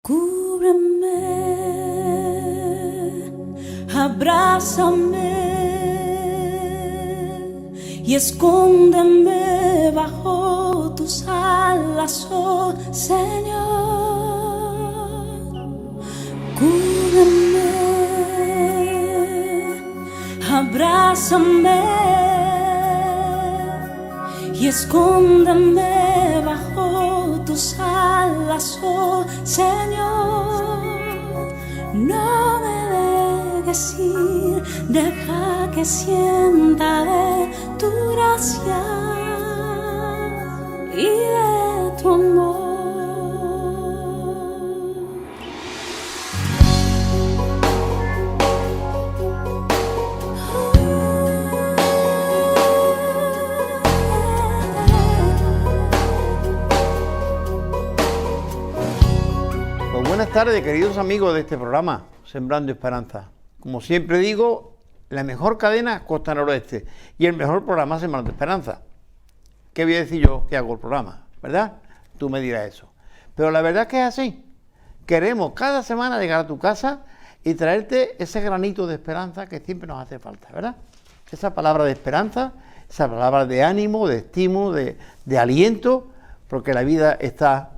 Cúbreme, abrázame y escóndeme bajo tus alas, oh Señor. Cúbreme, abrázame y escóndeme bajo tus alas, oh Señor. No me dejes ir, deja que sienta de tu gracia y de tu amor. Buenas tardes, queridos amigos de este programa, Sembrando Esperanza. Como siempre digo, la mejor cadena, Costa Noroeste, y el mejor programa, Sembrando Esperanza. ¿Qué voy a decir yo que hago el programa? ¿Verdad? Tú me dirás eso. Pero la verdad es que es así. Queremos cada semana llegar a tu casa y traerte ese granito de esperanza que siempre nos hace falta, ¿verdad? Esa palabra de esperanza, esa palabra de ánimo, de estímulo, de aliento, porque la vida está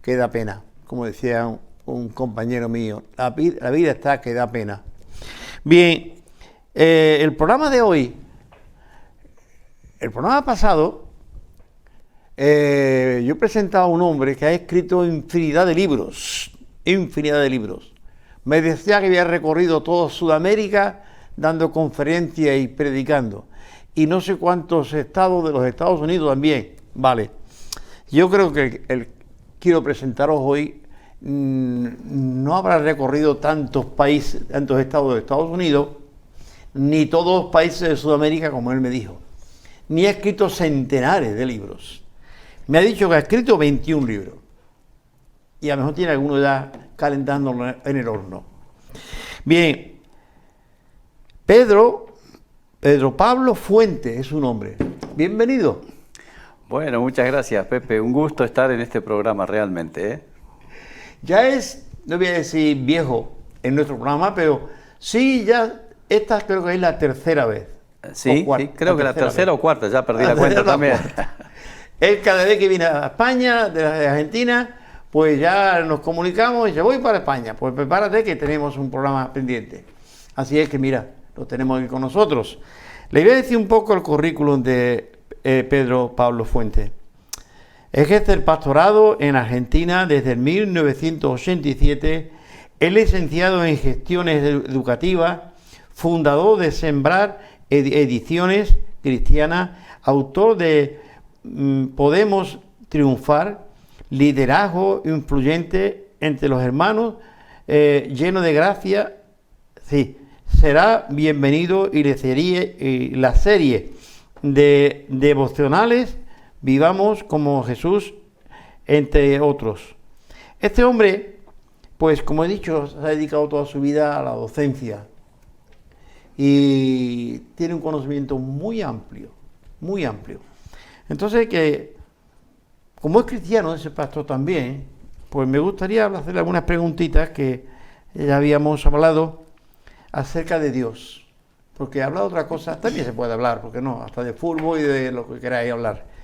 que da pena, como decía un compañero mío, la vida está que da pena. Bien, el programa de hoy, el programa pasado, yo presentaba a un hombre que ha escrito infinidad de libros. Me decía que había recorrido toda Sudamérica dando conferencias y predicando, y no sé cuántos estados de los Estados Unidos también. Vale, yo creo que quiero presentaros hoy. No habrá recorrido tantos países, tantos estados de Estados Unidos, ni todos los países de Sudamérica, como él me dijo, ni ha escrito centenares de libros. Me ha dicho que ha escrito 21 libros, y a lo mejor tiene alguno ya calentándolo en el horno. Bien, Pedro Pablo Fuente es su nombre. Bienvenido. Bueno, muchas gracias, Pepe. Un gusto estar en este programa realmente, ¿eh? Ya es, no voy a decir viejo en nuestro programa, pero sí, ya esta creo que es la tercera vez. Sí, sí, creo que la tercera o cuarta, ya perdí la cuenta también. Él cada vez que viene a España, de Argentina, pues ya nos comunicamos y dice, voy para España, pues prepárate que tenemos un programa pendiente. Así es que mira, lo tenemos aquí con nosotros. Le voy a decir un poco el currículum de Pedro Pablo Fuente. Ejerce el pastorado en Argentina desde el 1987, es licenciado en Gestiones Educativas, fundador de Sembrar Ediciones Cristianas, autor de Podemos Triunfar, liderazgo influyente entre los hermanos, lleno de gracia. Sí, será bienvenido y la serie de devocionales Vivamos como Jesús, entre otros. Este hombre, pues como he dicho, se ha dedicado toda su vida a la docencia y tiene un conocimiento muy amplio, muy amplio. Entonces, que como es cristiano, ese pastor también, pues me gustaría hacerle algunas preguntitas que ya habíamos hablado acerca de Dios. Porque hablar de otra cosa también se puede hablar, porque no, hasta de fútbol y de lo que queráis hablar.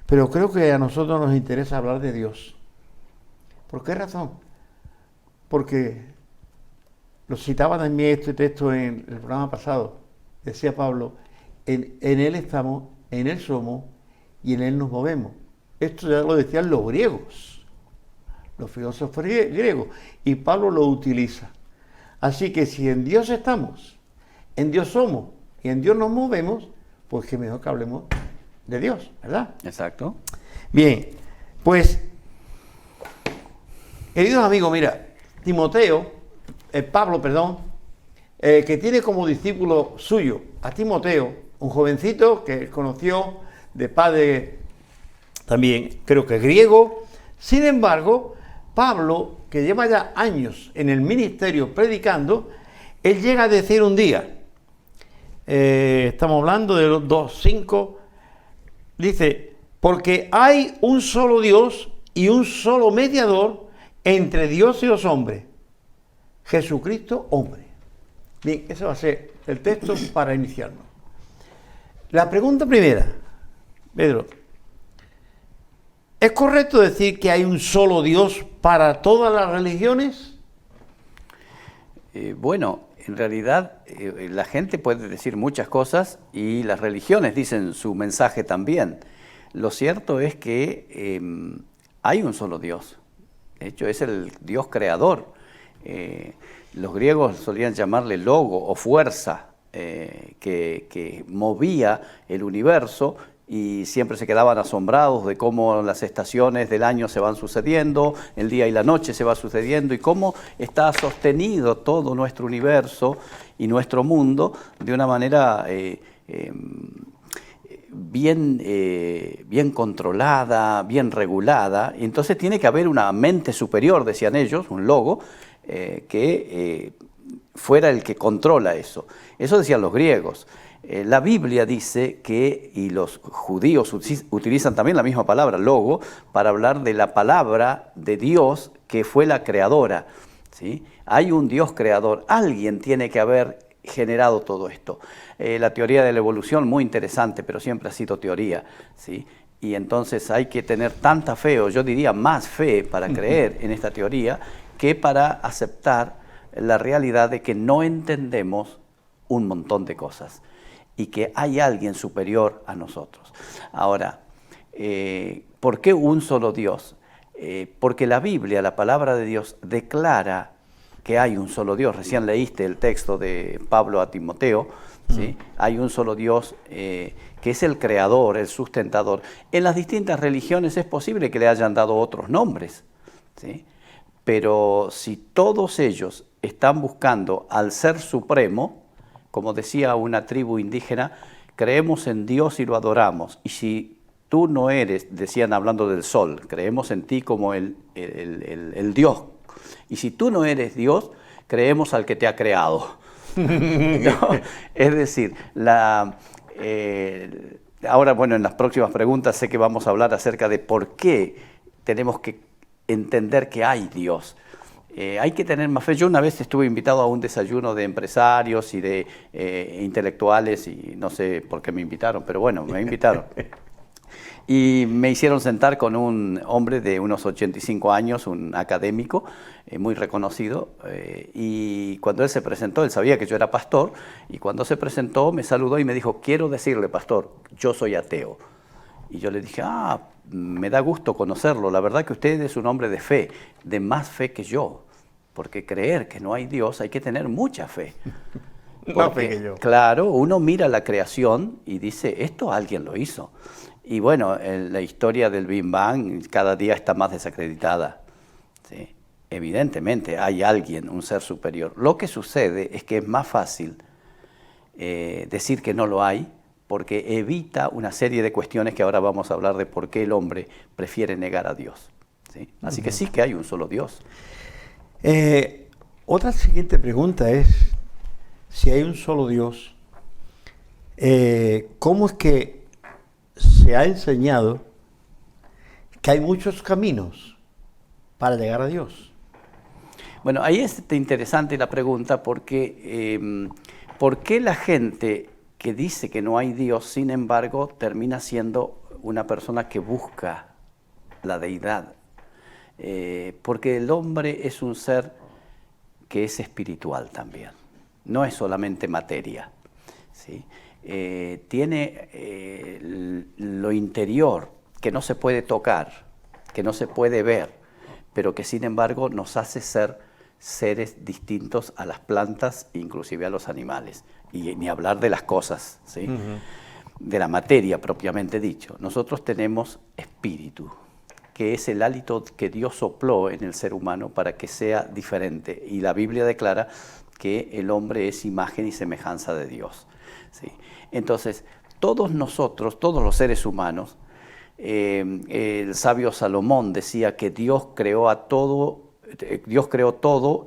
Pero creo que a nosotros nos interesa hablar de Dios. ¿Por qué razón? Porque lo citaba también este texto en el programa pasado. Decía Pablo, en Él estamos, en Él somos y en Él nos movemos. Esto ya lo decían los griegos, los filósofos griegos, y Pablo lo utiliza. Así que si en Dios estamos, en Dios somos y en Dios nos movemos, pues que mejor que hablemos de Dios, ¿verdad? Exacto. Bien, pues, queridos amigos, mira, Pablo, que tiene como discípulo suyo a Timoteo, un jovencito que conoció de padre también, creo que griego. Sin embargo, Pablo, que lleva ya años en el ministerio predicando, él llega a decir un día, estamos hablando de los 2:5, dice, porque hay un solo Dios y un solo mediador entre Dios y los hombres. Jesucristo, hombre. Bien, ese va a ser el texto para iniciarnos. La pregunta primera, Pedro, ¿es correcto decir que hay un solo Dios para todas las religiones? Bueno, en realidad la gente puede decir muchas cosas y las religiones dicen su mensaje también. Lo cierto es que hay un solo Dios. De hecho, es el Dios creador. Los griegos solían llamarle logo o fuerza, que movía el universo, y siempre se quedaban asombrados de cómo las estaciones del año se van sucediendo, el día y la noche se va sucediendo, y cómo está sostenido todo nuestro universo y nuestro mundo de una manera bien controlada, bien regulada. Y entonces tiene que haber una mente superior, decían ellos, un logo, que fuera el que controla eso. Eso decían los griegos. La Biblia dice que, y los judíos utilizan también la misma palabra, logo, para hablar de la palabra de Dios que fue la creadora, ¿sí? Hay un Dios creador, alguien tiene que haber generado todo esto. La teoría de la evolución, muy interesante, pero siempre ha sido teoría, ¿sí? Y entonces hay que tener tanta fe, o yo diría más fe, para creer en esta teoría, que para aceptar la realidad de que no entendemos un montón de cosas y que hay alguien superior a nosotros. Ahora, ¿por qué un solo Dios? Porque la Biblia, la palabra de Dios, declara que hay un solo Dios. Recién leíste el texto de Pablo a Timoteo, ¿sí? Hay un solo Dios que es el creador, el sustentador. En las distintas religiones es posible que le hayan dado otros nombres, ¿sí? Pero si todos ellos están buscando al Ser Supremo, como decía una tribu indígena, creemos en Dios y lo adoramos. Y si tú no eres, decían hablando del sol, creemos en ti como el Dios. Y si tú no eres Dios, creemos al que te ha creado. ¿No? Es decir, ahora, bueno, en las próximas preguntas sé que vamos a hablar acerca de por qué tenemos que entender que hay Dios. Hay que tener más fe. Yo una vez estuve invitado a un desayuno de empresarios y de intelectuales, y no sé por qué me invitaron, pero bueno, me invitaron. Y me hicieron sentar con un hombre de unos 85 años, un académico muy reconocido, y cuando él se presentó, él sabía que yo era pastor, y cuando se presentó me saludó y me dijo: quiero decirle, pastor, yo soy ateo. Y yo le dije: me da gusto conocerlo, la verdad que usted es un hombre de fe, de más fe que yo, porque creer que no hay Dios hay que tener mucha fe. Más fe que yo. Claro, uno mira la creación y dice: esto alguien lo hizo. Y bueno, la historia del Big Bang cada día está más desacreditada, ¿sí? Evidentemente hay alguien, un ser superior. Lo que sucede es que es más fácil decir que no lo hay, porque evita una serie de cuestiones que ahora vamos a hablar de por qué el hombre prefiere negar a Dios, ¿sí? Así que sí que hay un solo Dios. Otra siguiente pregunta es, si hay un solo Dios, ¿cómo es que se ha enseñado que hay muchos caminos para llegar a Dios? Bueno, ahí es interesante la pregunta, porque ¿por qué la gente que dice que no hay Dios, sin embargo, termina siendo una persona que busca la deidad? Porque el hombre es un ser que es espiritual también, no es solamente materia, ¿sí? Tiene lo interior que no se puede tocar, que no se puede ver, pero que sin embargo nos hace ser seres distintos a las plantas, inclusive a los animales, y ni hablar de las cosas, ¿sí? De la materia propiamente dicho. Nosotros tenemos espíritu, que es el hálito que Dios sopló en el ser humano para que sea diferente, y la Biblia declara que el hombre es imagen y semejanza de Dios, ¿sí? Entonces, todos nosotros, todos los seres humanos, el sabio Salomón decía que Dios creó todo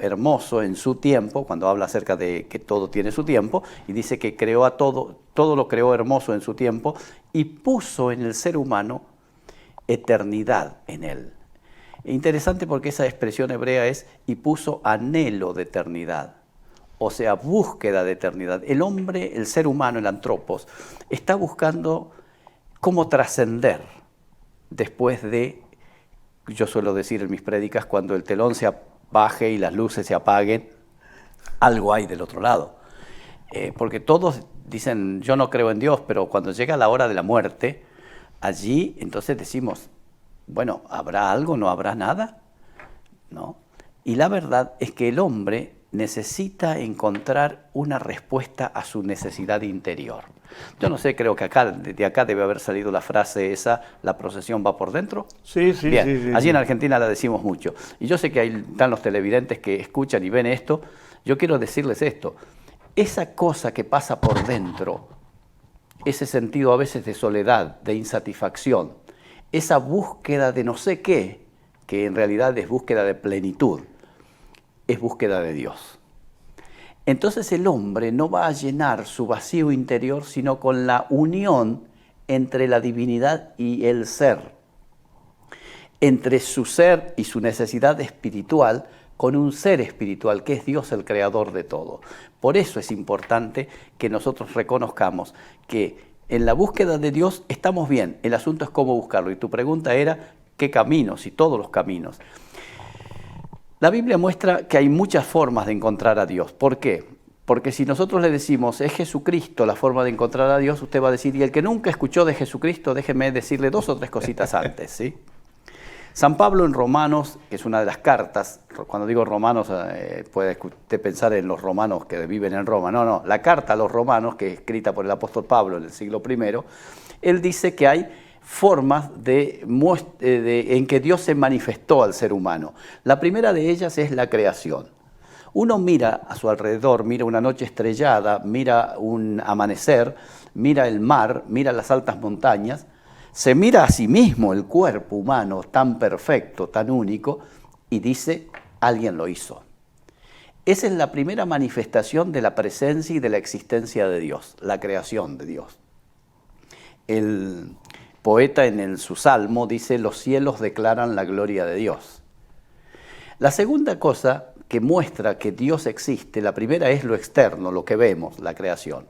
hermoso en su tiempo, cuando habla acerca de que todo tiene su tiempo, y dice que creó a todo lo creó hermoso en su tiempo, y puso en el ser humano eternidad en él. Interesante porque esa expresión hebrea es y puso anhelo de eternidad, o sea, búsqueda de eternidad. El hombre, el ser humano, el antropos, está buscando cómo trascender después de, yo suelo decir en mis prédicas, cuando el telón se baje y las luces se apaguen, algo hay del otro lado. Porque todos dicen, yo no creo en Dios, pero cuando llega la hora de la muerte, allí entonces decimos, bueno, ¿habrá algo? ¿No habrá nada? ¿No? Y la verdad es que el hombre necesita encontrar una respuesta a su necesidad interior. Yo no sé, creo que de acá debe haber salido la frase esa, la procesión va por dentro. Sí. Bien, Sí. allí en Argentina la decimos mucho. Y yo sé que ahí están los televidentes que escuchan y ven esto. Yo quiero decirles esto. Esa cosa que pasa por dentro, ese sentido a veces de soledad, de insatisfacción, esa búsqueda de no sé qué, que en realidad es búsqueda de plenitud, es búsqueda de Dios. Entonces el hombre no va a llenar su vacío interior, sino con la unión entre la divinidad y el ser, entre su ser y su necesidad espiritual, con un ser espiritual que es Dios el creador de todo. Por eso es importante que nosotros reconozcamos que en la búsqueda de Dios estamos bien, el asunto es cómo buscarlo. Y tu pregunta era, ¿qué caminos? Y todos los caminos. La Biblia muestra que hay muchas formas de encontrar a Dios. ¿Por qué? Porque si nosotros le decimos, es Jesucristo la forma de encontrar a Dios, usted va a decir, y el que nunca escuchó de Jesucristo, déjeme decirle 2 o 3 cositas antes, ¿sí? San Pablo en Romanos, que es una de las cartas, cuando digo romanos, puede usted pensar en los romanos que viven en Roma. No, la carta a los romanos, que es escrita por el apóstol Pablo en el siglo I, él dice que hay formas en que Dios se manifestó al ser humano. La primera de ellas es la creación. Uno mira a su alrededor, mira una noche estrellada, mira un amanecer, mira el mar, mira las altas montañas, se mira a sí mismo el cuerpo humano tan perfecto, tan único, y dice, alguien lo hizo. Esa es la primera manifestación de la presencia y de la existencia de Dios, la creación de Dios. El poeta en su salmo dice, los cielos declaran la gloria de Dios. La segunda cosa que muestra que Dios existe, la primera es lo externo, lo que vemos, la creación.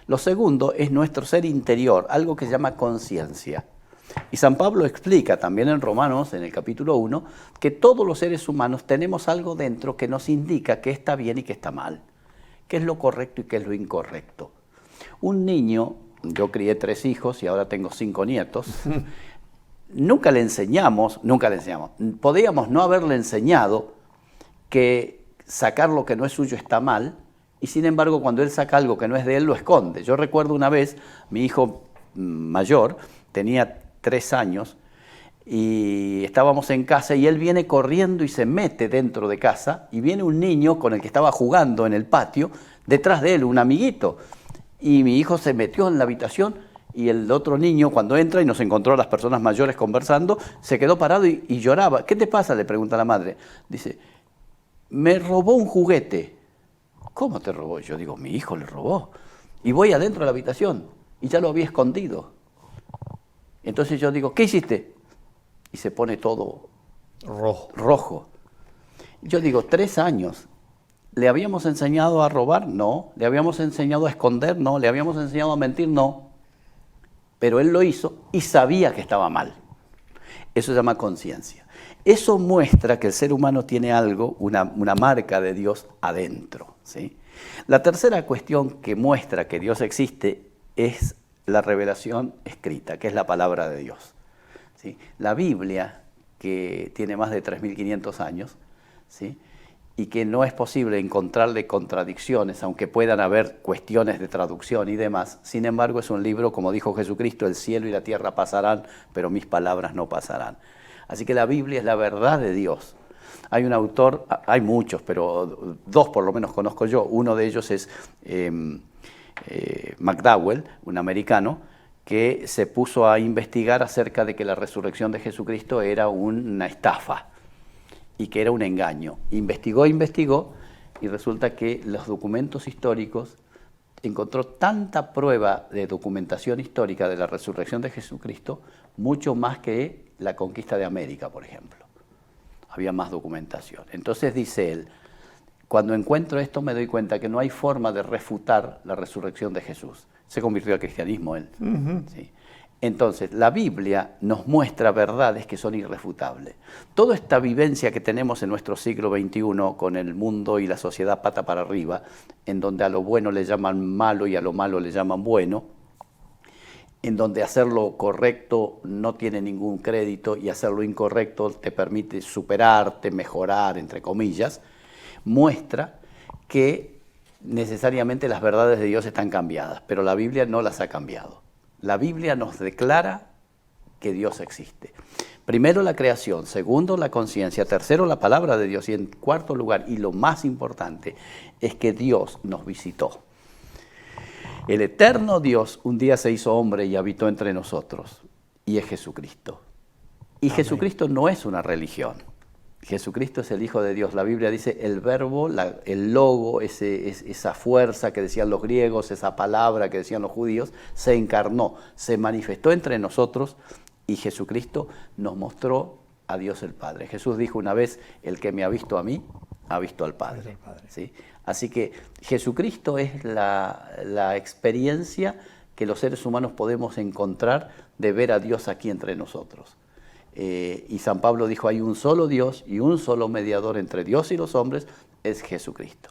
Lo segundo es nuestro ser interior, algo que se llama conciencia. Y San Pablo explica también en Romanos, en el capítulo 1, que todos los seres humanos tenemos algo dentro que nos indica qué está bien y qué está mal, qué es lo correcto y qué es lo incorrecto. Un niño, yo crié 3 hijos y ahora tengo 5 nietos, nunca le enseñamos, podíamos no haberle enseñado que sacar lo que no es suyo está mal, y sin embargo cuando él saca algo que no es de él lo esconde. Yo recuerdo una vez, mi hijo mayor tenía 3 años y estábamos en casa y él viene corriendo y se mete dentro de casa y viene un niño con el que estaba jugando en el patio, detrás de él, un amiguito, y mi hijo se metió en la habitación y el otro niño cuando entra y nos encontró a las personas mayores conversando, se quedó parado y lloraba. ¿Qué te pasa?, le pregunta la madre. Dice, me robó un juguete. ¿Cómo te robó? Yo digo, mi hijo le robó. Y voy adentro de la habitación y ya lo había escondido. Entonces yo digo, ¿qué hiciste? Y se pone todo rojo. Yo digo, 3 años. ¿Le habíamos enseñado a robar? No. ¿Le habíamos enseñado a esconder? No. ¿Le habíamos enseñado a mentir? No. Pero él lo hizo y sabía que estaba mal. Eso se llama conciencia. Eso muestra que el ser humano tiene algo, una marca de Dios adentro, ¿sí? La tercera cuestión que muestra que Dios existe es la revelación escrita, que es la palabra de Dios, ¿sí? La Biblia, que tiene más de 3.500 años, ¿sí?, y que no es posible encontrarle contradicciones, aunque puedan haber cuestiones de traducción y demás. Sin embargo, es un libro, como dijo Jesucristo, el cielo y la tierra pasarán, pero mis palabras no pasarán. Así que la Biblia es la verdad de Dios. Hay un autor, hay muchos, pero 2 por lo menos conozco yo. Uno de ellos es McDowell, un americano, que se puso a investigar acerca de que la resurrección de Jesucristo era una estafa y que era un engaño. Investigó y resulta que los documentos históricos encontró tanta prueba de documentación histórica de la resurrección de Jesucristo, mucho más que la conquista de América, por ejemplo. había más documentación. Entonces dice él, cuando encuentro esto me doy cuenta que no hay forma de refutar la resurrección de Jesús. Se convirtió al cristianismo él. ¿Sí? Entonces, la Biblia nos muestra verdades que son irrefutables. Toda esta vivencia que tenemos en nuestro siglo XXI con el mundo y la sociedad pata para arriba, en donde a lo bueno le llaman malo y a lo malo le llaman bueno, en donde hacer lo correcto no tiene ningún crédito y hacer lo incorrecto te permite superarte, mejorar, entre comillas, muestra que necesariamente las verdades de Dios están cambiadas, pero la Biblia no las ha cambiado. La Biblia nos declara que Dios existe. Primero la creación, segundo la conciencia, tercero la palabra de Dios y en cuarto lugar, y lo más importante, es que Dios nos visitó. El eterno Dios un día se hizo hombre y habitó entre nosotros, y es Jesucristo. Y Amén. Jesucristo no es una religión. Jesucristo es el Hijo de Dios. La Biblia dice el verbo, el logo, esa fuerza que decían los griegos, esa palabra que decían los judíos, se encarnó, se manifestó entre nosotros y Jesucristo nos mostró a Dios el Padre. Jesús dijo una vez, el que me ha visto a mí, ha visto al Padre. ¿Sí? Así que Jesucristo es la experiencia que los seres humanos podemos encontrar de ver a Dios aquí entre nosotros. Y San Pablo dijo, hay un solo Dios y un solo mediador entre Dios y los hombres, es Jesucristo.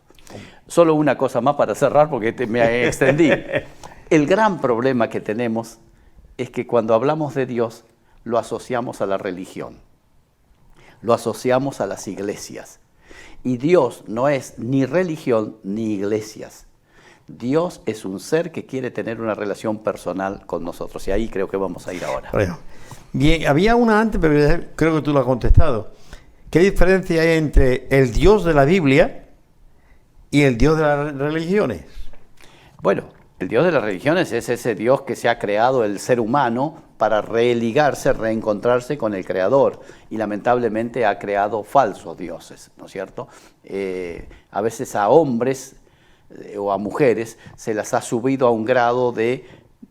Solo una cosa más para cerrar porque me extendí. El gran problema que tenemos es que cuando hablamos de Dios lo asociamos a la religión, lo asociamos a las iglesias. Y Dios no es ni religión ni iglesias. Dios es un ser que quiere tener una relación personal con nosotros. Y ahí creo que vamos a ir ahora. Bueno, bien, había una antes, pero creo que tú lo has contestado. ¿Qué diferencia hay entre el Dios de la Biblia y el Dios de las religiones? Bueno, el Dios de las religiones es ese Dios que se ha creado el ser humano para religarse, reencontrarse con el Creador. Y lamentablemente ha creado falsos dioses, ¿no es cierto? A veces a hombres o a mujeres se las ha subido a un grado de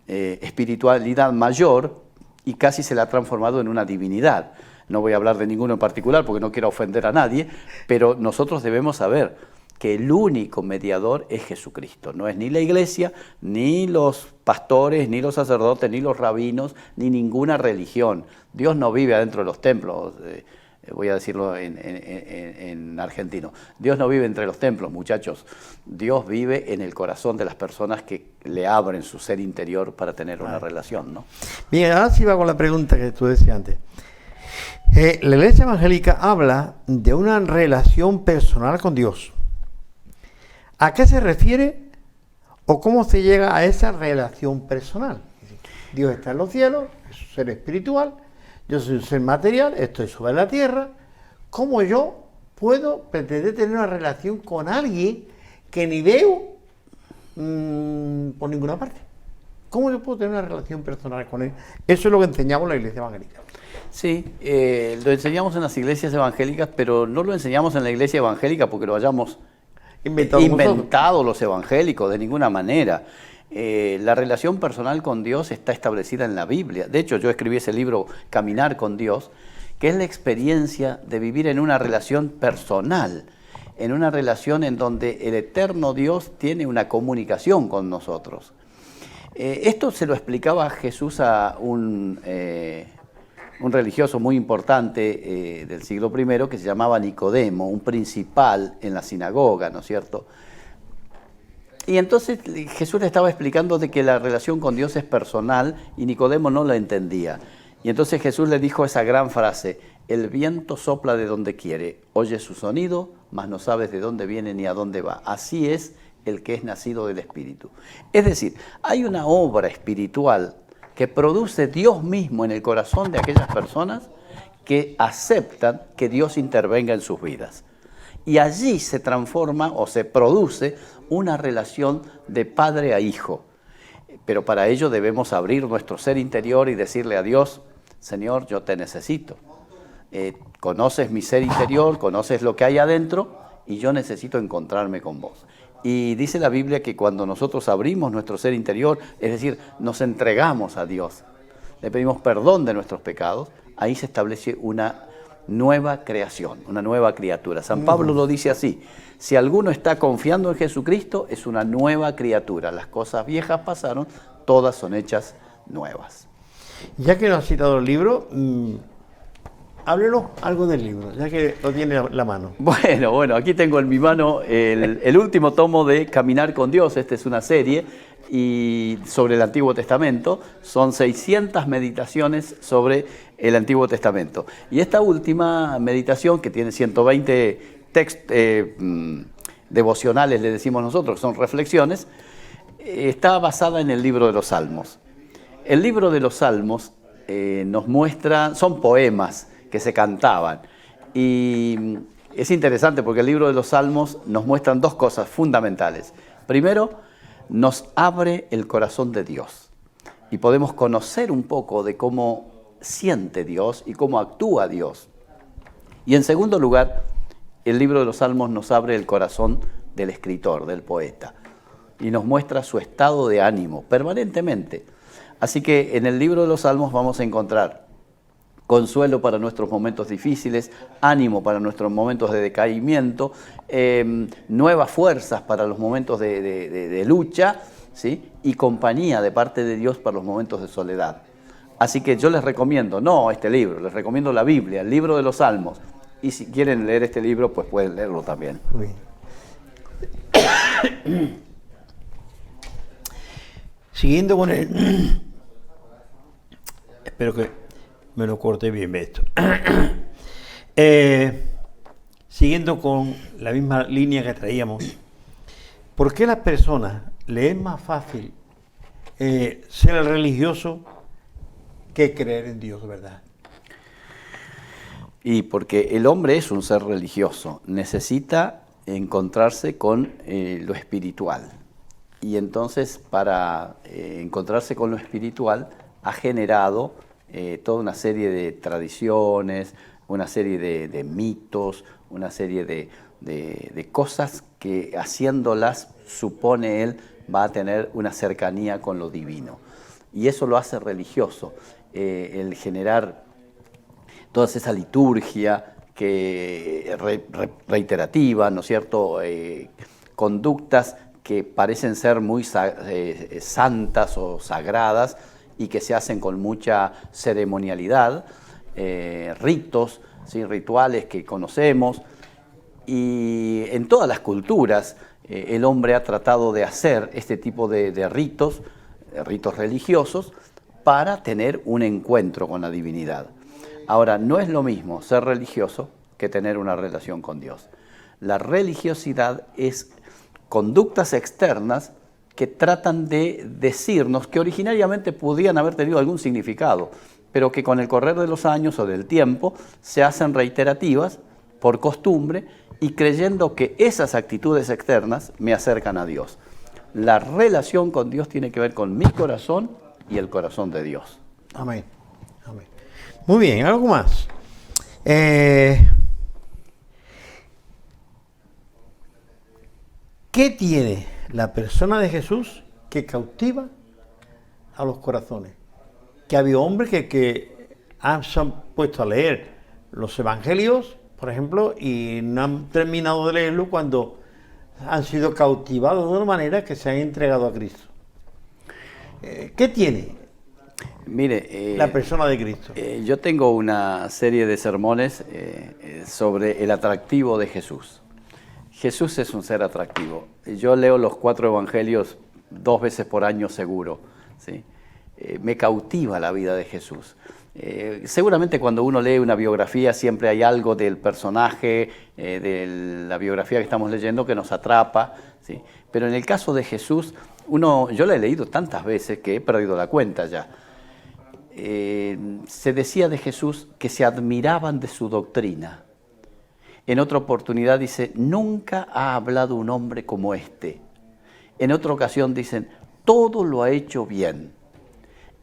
espiritualidad mayor y casi se la ha transformado en una divinidad. No voy a hablar de ninguno en particular porque no quiero ofender a nadie, pero nosotros debemos saber que el único mediador es Jesucristo. No es ni la iglesia, ni los pastores, ni los sacerdotes, ni los rabinos, ni ninguna religión. Dios no vive adentro de los templos. Voy a decirlo en argentino. Dios no vive entre los templos, muchachos. Dios vive en el corazón de las personas que le abren su ser interior para tener una relación, ¿no? Bien, ahora sí va con la pregunta que tú decías antes. La Iglesia Evangélica habla de una relación personal con Dios. ¿A qué se refiere o cómo se llega a esa relación personal? Dios está en los cielos, es un ser espiritual. Yo soy un ser material, estoy sobre la tierra. ¿Cómo yo puedo pretender tener una relación con alguien que ni veo por ninguna parte? ¿Cómo yo puedo tener una relación personal con él? Eso es lo que enseñamos en la Iglesia Evangélica. Sí, lo enseñamos en las iglesias evangélicas, pero no lo enseñamos en la Iglesia Evangélica porque lo hayamos inventado los evangélicos, de ninguna manera. La relación personal con Dios está establecida en la Biblia. De hecho, yo escribí ese libro, Caminar con Dios, que es la experiencia de vivir en una relación personal, en una relación en donde el eterno Dios tiene una comunicación con nosotros. Esto se lo explicaba Jesús a un religioso muy importante del siglo I que se llamaba Nicodemo, un principal en la sinagoga, ¿no es cierto? Y entonces Jesús le estaba explicando de que la relación con Dios es personal y Nicodemo no lo entendía. Y entonces Jesús le dijo esa gran frase, el viento sopla de donde quiere, oye su sonido, mas no sabes de dónde viene ni a dónde va. Así es el que es nacido del Espíritu. Es decir, hay una obra espiritual que produce Dios mismo en el corazón de aquellas personas que aceptan que Dios intervenga en sus vidas. Y allí se transforma o se produce una relación de padre a hijo. Pero para ello debemos abrir nuestro ser interior y decirle a Dios, Señor, yo te necesito. Conoces mi ser interior, conoces lo que hay adentro y yo necesito encontrarme con vos. Y dice la Biblia que cuando nosotros abrimos nuestro ser interior, es decir, nos entregamos a Dios, le pedimos perdón de nuestros pecados, ahí se establece una nueva creación, una nueva criatura. San Pablo lo dice así: si alguno está confiando en Jesucristo, es una nueva criatura. Las cosas viejas pasaron, todas son hechas nuevas. Ya que nos has citado el libro, háblenos algo del libro, ya que lo tiene a la mano. Bueno, aquí tengo en mi mano el último tomo de Caminar con Dios. Esta es una serie y sobre el Antiguo Testamento. Son 600 meditaciones sobre el Antiguo Testamento. Y esta última meditación, que tiene 120 devocionales, le decimos nosotros, son reflexiones, está basada en el libro de los Salmos. El libro de los Salmos nos muestra, son poemas que se cantaban. Y es interesante porque el libro de los Salmos nos muestran dos cosas fundamentales. Primero, nos abre el corazón de Dios y podemos conocer un poco de cómo siente Dios y cómo actúa Dios. Y en segundo lugar, el libro de los Salmos nos abre el corazón del escritor, del poeta, y nos muestra su estado de ánimo permanentemente. Así que en el libro de los Salmos vamos a encontrar consuelo para nuestros momentos difíciles, ánimo para nuestros momentos de decaimiento, nuevas fuerzas para los momentos de lucha, ¿sí? Y compañía de parte de Dios para los momentos de soledad. Así que yo les recomiendo, no este libro, les recomiendo la Biblia, el libro de los Salmos. Y si quieren leer este libro, pues pueden leerlo también. Muy bien. Siguiendo con el... Espero que me lo corte bien esto. Siguiendo con la misma línea que traíamos, ¿por qué las personas les es más fácil ser religioso que creer en Dios, verdad? Y porque el hombre es un ser religioso, necesita encontrarse con lo espiritual. Y entonces para encontrarse con lo espiritual ha generado toda una serie de tradiciones, una serie de mitos, una serie de cosas que haciéndolas, supone él, va a tener una cercanía con lo divino. Y eso lo hace religioso, el generar toda esa liturgia que reiterativa, ¿no es cierto?, conductas que parecen ser muy santas o sagradas y que se hacen con mucha ceremonialidad, ritos, ¿sí?, rituales que conocemos. Y en todas las culturas el hombre ha tratado de hacer este tipo de ritos religiosos para tener un encuentro con la divinidad. Ahora, no es lo mismo ser religioso que tener una relación con Dios. La religiosidad es conductas externas que tratan de decirnos que originariamente podían haber tenido algún significado, pero que con el correr de los años o del tiempo se hacen reiterativas por costumbre y creyendo que esas actitudes externas me acercan a Dios. La relación con Dios tiene que ver con mi corazón y el corazón de Dios. Amén. Amén. Muy bien, algo más. ¿Qué tiene la persona de Jesús que cautiva a los corazones? Que ha habido hombres que se han puesto a leer los evangelios, por ejemplo, y no han terminado de leerlo cuando han sido cautivados de una manera que se han entregado a Cristo. ¿Qué tiene la persona de Cristo? Yo tengo una serie de sermones sobre el atractivo de Jesús. Jesús es un ser atractivo. Yo leo los 4 evangelios 2 veces por año seguro, ¿sí? Me cautiva la vida de Jesús. Seguramente cuando uno lee una biografía siempre hay algo del personaje, de la biografía que estamos leyendo que nos atrapa, ¿sí? Pero en el caso de Jesús, yo lo he leído tantas veces que he perdido la cuenta ya. Se decía de Jesús que se admiraban de su doctrina. En otra oportunidad dice, nunca ha hablado un hombre como este. En otra ocasión dicen, todo lo ha hecho bien.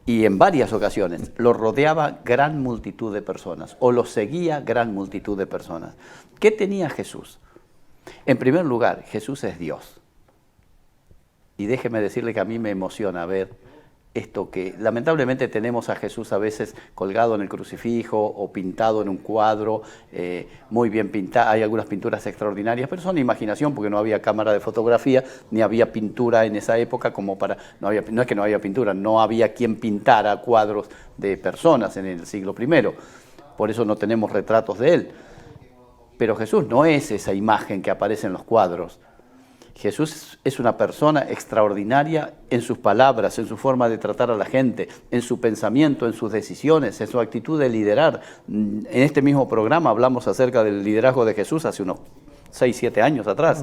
Y en varias ocasiones lo rodeaba gran multitud de personas o lo seguía gran multitud de personas. ¿Qué tenía Jesús? En primer lugar, Jesús es Dios. Y déjeme decirle que a mí me emociona ver esto que lamentablemente tenemos a Jesús a veces colgado en el crucifijo o pintado en un cuadro, muy bien pintado. Hay algunas pinturas extraordinarias, pero son imaginación porque no había cámara de fotografía, ni había pintura en esa época como para... No es que no había pintura, no había quien pintara cuadros de personas en el siglo I. Por eso no tenemos retratos de él. Pero Jesús no es esa imagen que aparece en los cuadros. Jesús es una persona extraordinaria en sus palabras, en su forma de tratar a la gente, en su pensamiento, en sus decisiones, en su actitud de liderar. En este mismo programa hablamos acerca del liderazgo de Jesús hace unos 6, 7 años atrás.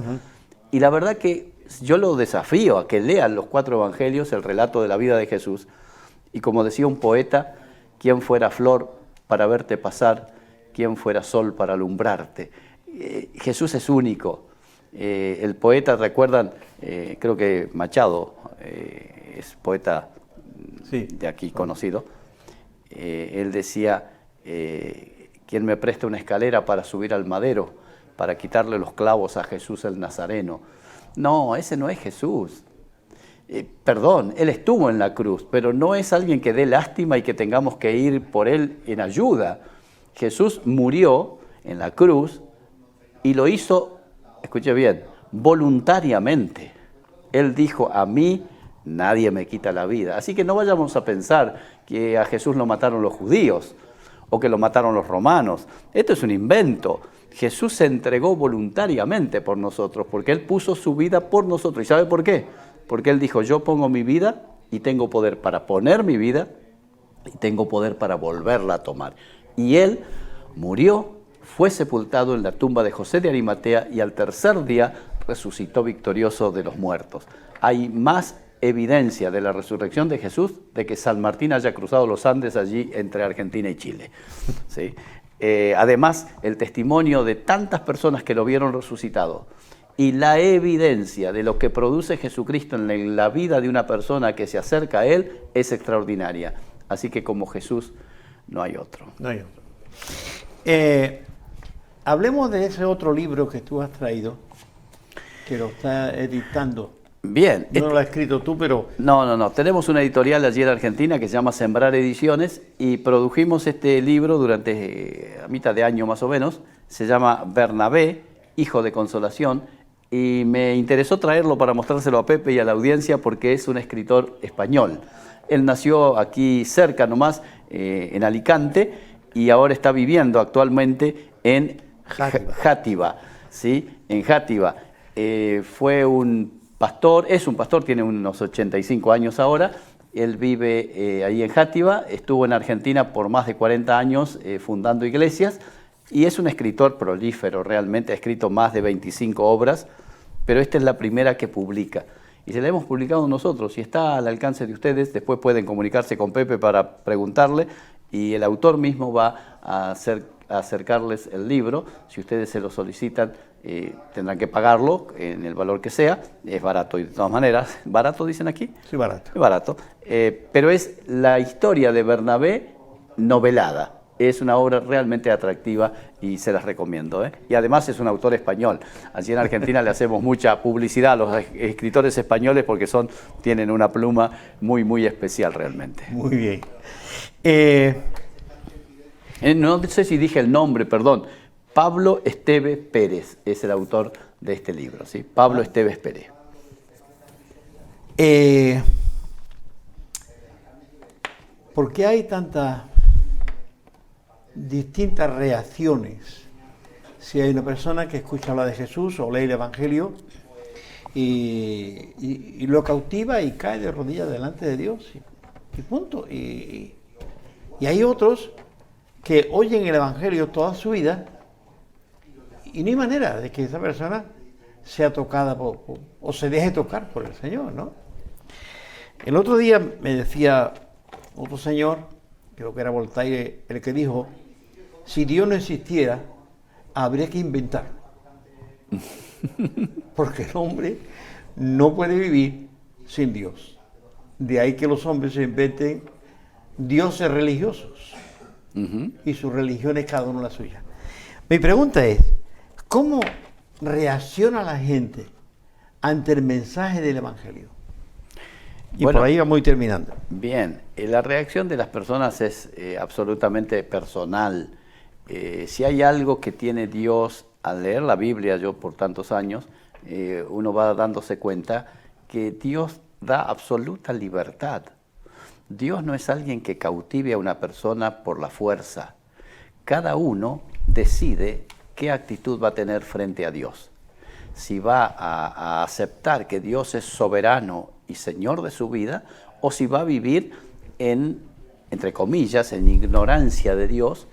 Y la verdad que yo lo desafío a que lean los 4 evangelios, el relato de la vida de Jesús. Y como decía un poeta, ¿quién fuera flor para verte pasar? ¿Quién fuera sol para alumbrarte? Jesús es único. El poeta, recuerdan, creo que Machado es poeta de aquí conocido, él decía, ¿quién me presta una escalera para subir al madero, para quitarle los clavos a Jesús el Nazareno? No, ese no es Jesús. Perdón, él estuvo en la cruz, pero no es alguien que dé lástima y que tengamos que ir por él en ayuda. Jesús murió en la cruz y lo hizo, escuche bien, voluntariamente. Él dijo, a mí nadie me quita la vida. Así que no vayamos a pensar que a Jesús lo mataron los judíos o que lo mataron los romanos. Esto es un invento. Jesús se entregó voluntariamente por nosotros, porque Él puso su vida por nosotros. ¿Y sabe por qué? Porque Él dijo, yo pongo mi vida y tengo poder para poner mi vida y tengo poder para volverla a tomar. Y Él murió, fue sepultado en la tumba de José de Arimatea y al tercer día resucitó victorioso de los muertos. Hay más evidencia de la resurrección de Jesús de que San Martín haya cruzado los Andes allí entre Argentina y Chile. ¿Sí? Además, el testimonio de tantas personas que lo vieron resucitado y la evidencia de lo que produce Jesucristo en la vida de una persona que se acerca a Él es extraordinaria. Así que como Jesús no hay otro. No hay otro. Hablemos de ese otro libro que tú has traído, que lo está editando. Bien. No lo has escrito tú, pero... No. Tenemos una editorial allí en Argentina que se llama Sembrar Ediciones y produjimos este libro durante a mitad de año más o menos. Se llama Bernabé, Hijo de Consolación, y me interesó traerlo para mostrárselo a Pepe y a la audiencia porque es un escritor español. Él nació aquí cerca nomás, en Alicante, y ahora está viviendo actualmente en Játiva, ¿sí? En Játiva. Fue un pastor, es un pastor, tiene unos 85 años ahora. Él vive ahí en Játiva, estuvo en Argentina por más de 40 años fundando iglesias y es un escritor prolífero realmente, ha escrito más de 25 obras, pero esta es la primera que publica. Y se la hemos publicado nosotros y está al alcance de ustedes. Después pueden comunicarse con Pepe para preguntarle y el autor mismo va a acercarles el libro. Si ustedes se lo solicitan, tendrán que pagarlo en el valor que sea. Es barato y de todas maneras. ¿Barato dicen aquí? Sí, barato. Es barato. Pero es la historia de Bernabé novelada. Es una obra realmente atractiva y se las recomiendo. Y además es un autor español. Allí en Argentina le hacemos mucha publicidad a los escritores españoles porque tienen una pluma muy, muy especial realmente. Muy bien. No sé si dije el nombre, perdón. Pablo Esteves Pérez es el autor de este libro, ¿sí? Pablo Esteves Pérez. ¿Por qué hay tantas distintas reacciones si hay una persona que escucha hablar de Jesús o lee el Evangelio y lo cautiva y cae de rodillas delante de Dios y punto? Y hay otros que oyen el Evangelio toda su vida y no hay manera de que esa persona sea tocada o se deje tocar por el Señor, ¿no? El otro día me decía otro señor, creo que era Voltaire, el que dijo: si Dios no existiera, habría que inventarlo. Porque el hombre no puede vivir sin Dios. De ahí que los hombres se inventen dioses religiosos. Y sus religiones cada uno la suya. Mi pregunta es, ¿cómo reacciona la gente ante el mensaje del Evangelio? Y Bueno, por ahí vamos a ir terminando. bien, la reacción de las personas es absolutamente personal. Si hay algo que tiene Dios al leer la Biblia, yo por tantos años, uno va dándose cuenta que Dios da absoluta libertad. Dios no es alguien que cautive a una persona por la fuerza. Cada uno decide qué actitud va a tener frente a Dios. Si va a aceptar que Dios es soberano y Señor de su vida, o si va a vivir entre comillas, en ignorancia de Dios,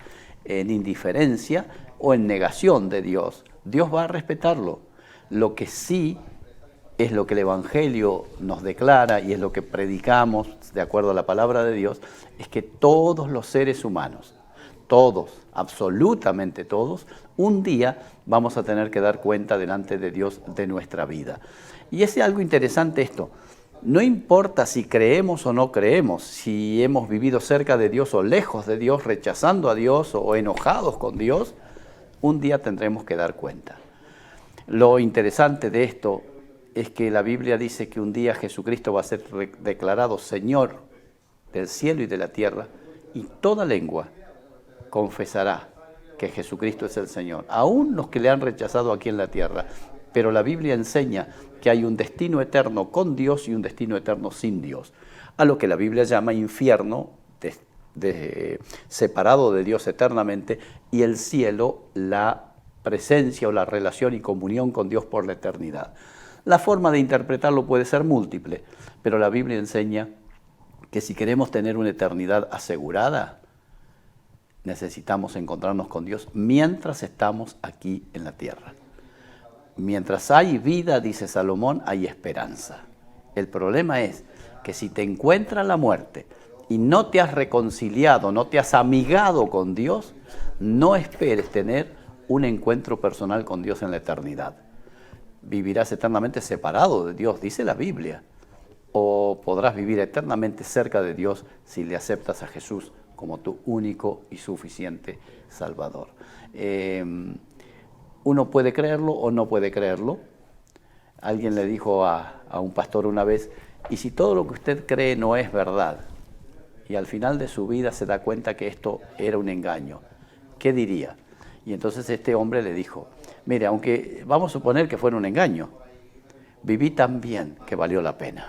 en indiferencia o en negación de Dios. Dios va a respetarlo. Lo que sí es lo que el Evangelio nos declara y es lo que predicamos de acuerdo a la palabra de Dios, es que todos los seres humanos, todos, absolutamente todos, un día vamos a tener que dar cuenta delante de Dios de nuestra vida. Y es algo interesante esto. No importa si creemos o no creemos, si hemos vivido cerca de Dios o lejos de Dios, rechazando a Dios o enojados con Dios, un día tendremos que dar cuenta. Lo interesante de esto es que la Biblia dice que un día Jesucristo va a ser declarado Señor del cielo y de la tierra, y toda lengua confesará que Jesucristo es el Señor, aún los que le han rechazado aquí en la tierra. Pero la Biblia enseña que hay un destino eterno con Dios y un destino eterno sin Dios, a lo que la Biblia llama infierno, separado de Dios eternamente, y el cielo, la presencia o la relación y comunión con Dios por la eternidad. La forma de interpretarlo puede ser múltiple, pero la Biblia enseña que si queremos tener una eternidad asegurada, necesitamos encontrarnos con Dios mientras estamos aquí en la tierra. Mientras hay vida, dice Salomón, hay esperanza. El problema es que si te encuentra la muerte y no te has reconciliado, no te has amigado con Dios, no esperes tener un encuentro personal con Dios en la eternidad. Vivirás eternamente separado de Dios, dice la Biblia, o podrás vivir eternamente cerca de Dios si le aceptas a Jesús como tu único y suficiente Salvador. Uno puede creerlo o no puede creerlo. Alguien le dijo a un pastor una vez, ¿y si todo lo que usted cree no es verdad? Y al final de su vida se da cuenta que esto era un engaño. ¿Qué diría? Y entonces este hombre le dijo, mire, aunque vamos a suponer que fuera un engaño, viví tan bien que valió la pena.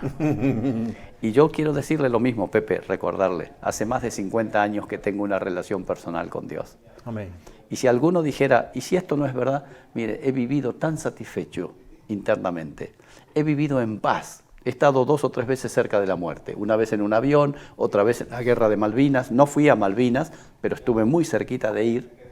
Y yo quiero decirle lo mismo, Pepe, recordarle, hace más de 50 años que tengo una relación personal con Dios. Amén. Y si alguno dijera, ¿y si esto no es verdad? Mire, he vivido tan satisfecho internamente, he vivido en paz, he estado 2 o 3 veces cerca de la muerte, una vez en un avión, otra vez en la guerra de Malvinas, no fui a Malvinas, pero estuve muy cerquita de ir.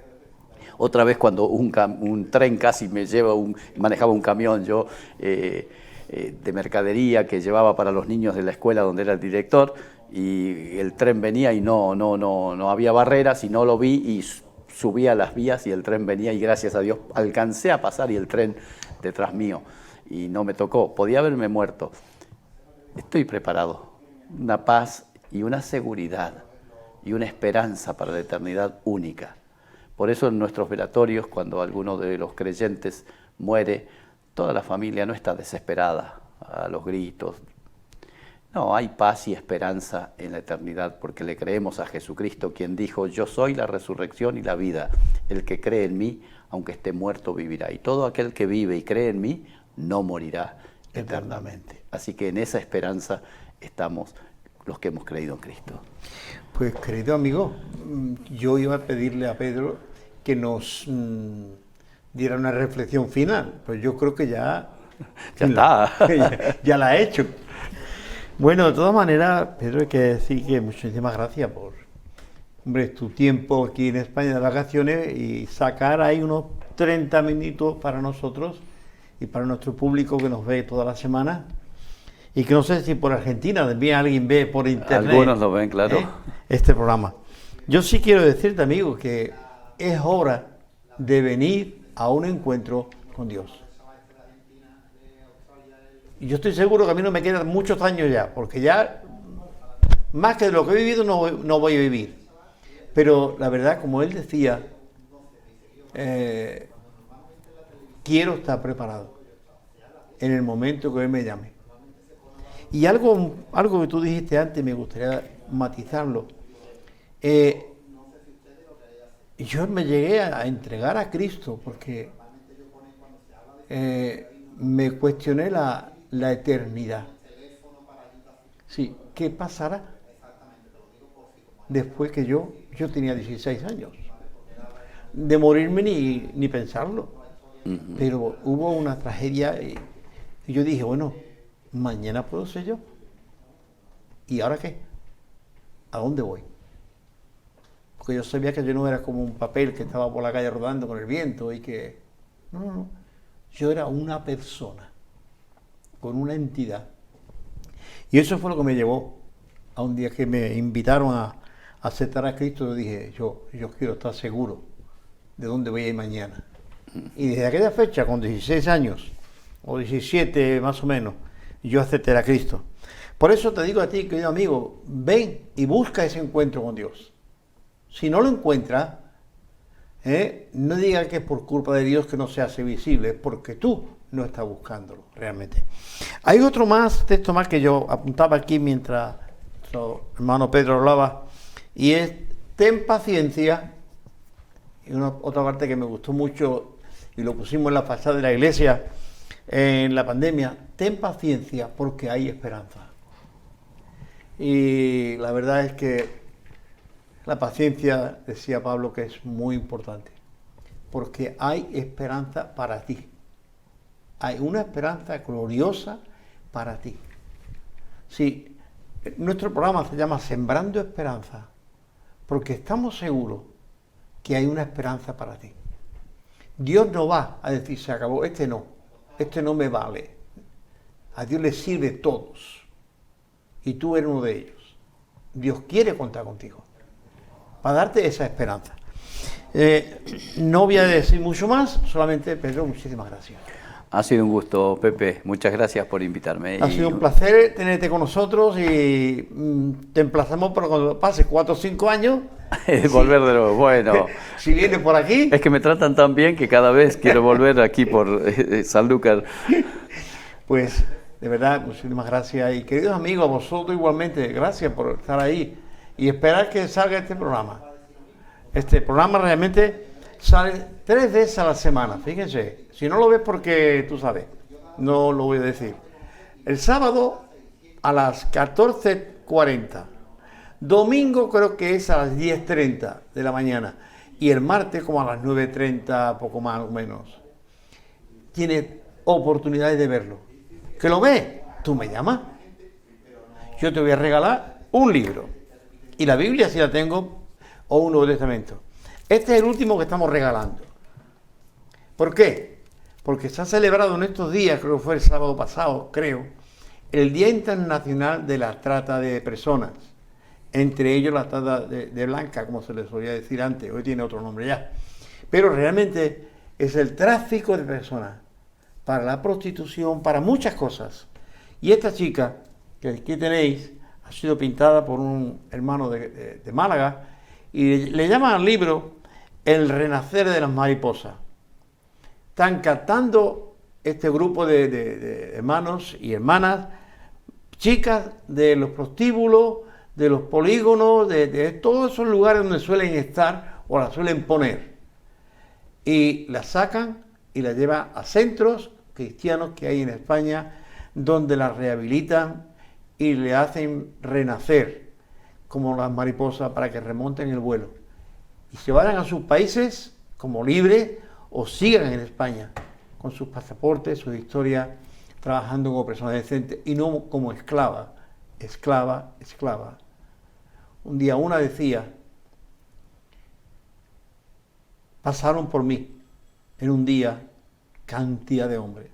Otra vez cuando un tren casi manejaba un camión yo de mercadería que llevaba para los niños de la escuela donde era el director, y el tren venía y no había barreras y no lo vi y subí a las vías y el tren venía y gracias a Dios alcancé a pasar y el tren detrás mío y no me tocó, podía haberme muerto. Estoy preparado, una paz y una seguridad y una esperanza para la eternidad única. Por eso en nuestros velatorios, cuando alguno de los creyentes muere, toda la familia no está desesperada a los gritos. No, hay paz y esperanza en la eternidad porque le creemos a Jesucristo, quien dijo, yo soy la resurrección y la vida. El que cree en mí, aunque esté muerto, vivirá. Y todo aquel que vive y cree en mí, no morirá eternamente. Así que en esa esperanza estamos los que hemos creído en Cristo. Pues querido amigo, yo iba a pedirle a Pedro que nos diera una reflexión final, pues yo creo que ya está. ya la ha hecho. Bueno, de todas maneras, Pedro, hay que decir que muchísimas gracias por, hombre, tu tiempo aquí en España de vacaciones y sacar ahí unos 30 minutos para nosotros y para nuestro público que nos ve toda la semana. Y que no sé si por Argentina también alguien ve por internet. Algunos lo ven, claro. Este programa. Yo sí quiero decirte, amigo, que es hora de venir a un encuentro con Dios. Y yo estoy seguro que a mí no me quedan muchos años ya, porque ya, más que de lo que he vivido, no voy a vivir. Pero la verdad, como él decía, quiero estar preparado en el momento que él me llame. Y algo que tú dijiste antes, me gustaría matizarlo. Yo me llegué a entregar a Cristo porque me cuestioné la eternidad. Sí, ¿qué pasará después que yo tenía 16 años? De morirme ni pensarlo. Pero hubo una tragedia y yo dije, bueno, mañana puedo ser yo. ¿Y ahora qué? ¿A dónde voy? Porque yo sabía que yo no era como un papel que estaba por la calle rodando con el viento y que... No. Yo era una persona, con una entidad. Y eso fue lo que me llevó a un día que me invitaron a aceptar a Cristo. Yo dije, yo quiero estar seguro de dónde voy a ir mañana. Y desde aquella fecha, con 16 años, o 17 más o menos, yo acepté a Cristo. Por eso te digo a ti, querido amigo, ven y busca ese encuentro con Dios. Si no lo encuentras, no digas que es por culpa de Dios que no se hace visible, es porque tú no estás buscándolo realmente. Hay otro texto más que yo apuntaba aquí mientras el hermano Pedro hablaba, y es, ten paciencia, y otra parte que me gustó mucho, y lo pusimos en la fachada de la iglesia en la pandemia, ten paciencia porque hay esperanza. Y la verdad es que la paciencia, decía Pablo, que es muy importante, porque hay esperanza para ti. Hay una esperanza gloriosa para ti. Sí, nuestro programa se llama Sembrando Esperanza, porque estamos seguros que hay una esperanza para ti. Dios no va a decir, se acabó, este no me vale. A Dios le sirve todos, y tú eres uno de ellos. Dios quiere contar contigo, para darte esa esperanza. No voy a decir mucho más, solamente, Pedro, muchísimas gracias. Ha sido un gusto, Pepe. Muchas gracias por invitarme. Ha sido un placer tenerte con nosotros y te emplazamos para cuando pases 4 o 5 años. Volver de nuevo. Bueno. Si vienes por aquí. Es que me tratan tan bien que cada vez quiero volver aquí por Sanlúcar. Pues, de verdad, muchísimas gracias. Y queridos amigos, a vosotros igualmente, gracias por estar ahí y esperar que salga este programa. Este programa realmente sale 3 veces a la semana, fíjense. Si no lo ves porque tú sabes, no lo voy a decir. El sábado a las 14:40. Domingo creo que es a las 10:30 de la mañana. Y el martes como a las 9:30, poco más o menos. Tienes oportunidades de verlo. ¿Que lo ves? Tú me llamas. Yo te voy a regalar un libro. Y la Biblia si la tengo, o un Nuevo Testamento. Este es el último que estamos regalando. ¿Por qué? Porque se ha celebrado en estos días, creo que fue el sábado pasado, el Día Internacional de la Trata de Personas. Entre ellos la trata de blanca, como se les solía decir antes, hoy tiene otro nombre ya. Pero realmente es el tráfico de personas para la prostitución, para muchas cosas. Y esta chica, que aquí tenéis, ha sido pintada por un hermano de Málaga, y le llaman al libro El Renacer de las Mariposas. Están captando este grupo de hermanos y hermanas, chicas de los prostíbulos, de los polígonos, de todos esos lugares donde suelen estar o las suelen poner. Y las sacan y las llevan a centros cristianos que hay en España, donde las rehabilitan y le hacen renacer como las mariposas para que remonten el vuelo. Y se vayan a sus países como libres o sigan en España con sus pasaportes, su historia, trabajando como personas decentes y no como esclavas. Esclava. Un día una decía, pasaron por mí en un día cantidad de hombres.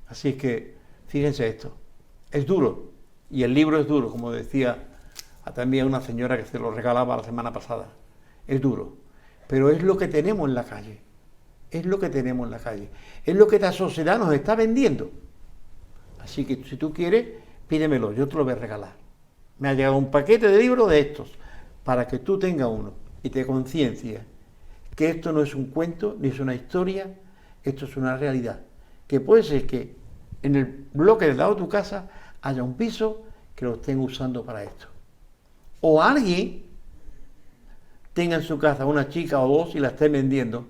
Así es que, fíjense esto, es duro, y el libro es duro, como decía también una señora que se lo regalaba la semana pasada. Es duro, pero es lo que tenemos en la calle, es lo que que la sociedad nos está vendiendo. Así que si tú quieres, pídemelo, yo te lo voy a regalar. Me ha llegado un paquete de libros de estos, para que tú tengas uno y te conciencias que esto no es un cuento, ni es una historia, esto es una realidad. Que puede ser que en el bloque del lado de tu casa haya un piso que lo estén usando para esto. O alguien tenga en su casa una chica o dos y la esté vendiendo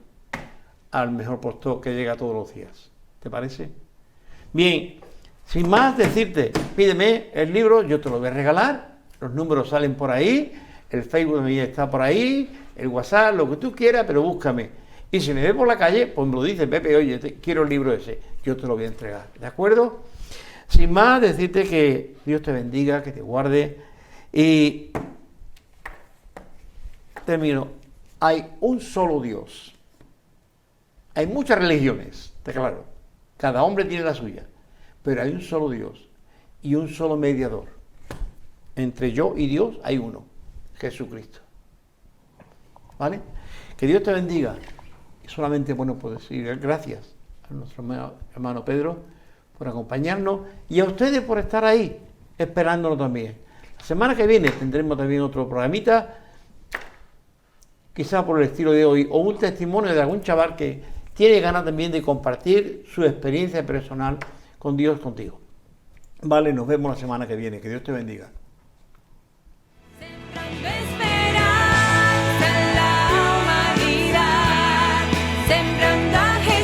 al mejor postor que llega todos los días. ¿Te parece? Bien, sin más decirte, pídeme el libro, yo te lo voy a regalar, los números salen por ahí, el Facebook también está por ahí, el WhatsApp, lo que tú quieras, pero búscame. Y si me ves por la calle, pues me lo dices, Pepe, oye, quiero el libro ese, yo te lo voy a entregar, ¿de acuerdo? Sin más, decirte que Dios te bendiga, que te guarde, y termino. Hay un solo Dios. Hay muchas religiones, está claro, cada hombre tiene la suya, pero hay un solo Dios y un solo mediador. Entre yo y Dios hay uno, Jesucristo. ¿Vale? Que Dios te bendiga. Y solamente, bueno, pues decir gracias a nuestro hermano Pedro por acompañarnos y a ustedes por estar ahí, esperándonos también. La semana que viene tendremos también otro programita, quizá por el estilo de hoy, o un testimonio de algún chaval que tiene ganas también de compartir su experiencia personal con Dios contigo. Vale, nos vemos la semana que viene. Que Dios te bendiga. Sembrando esperanza en la humanidad, sembrando a Jesús.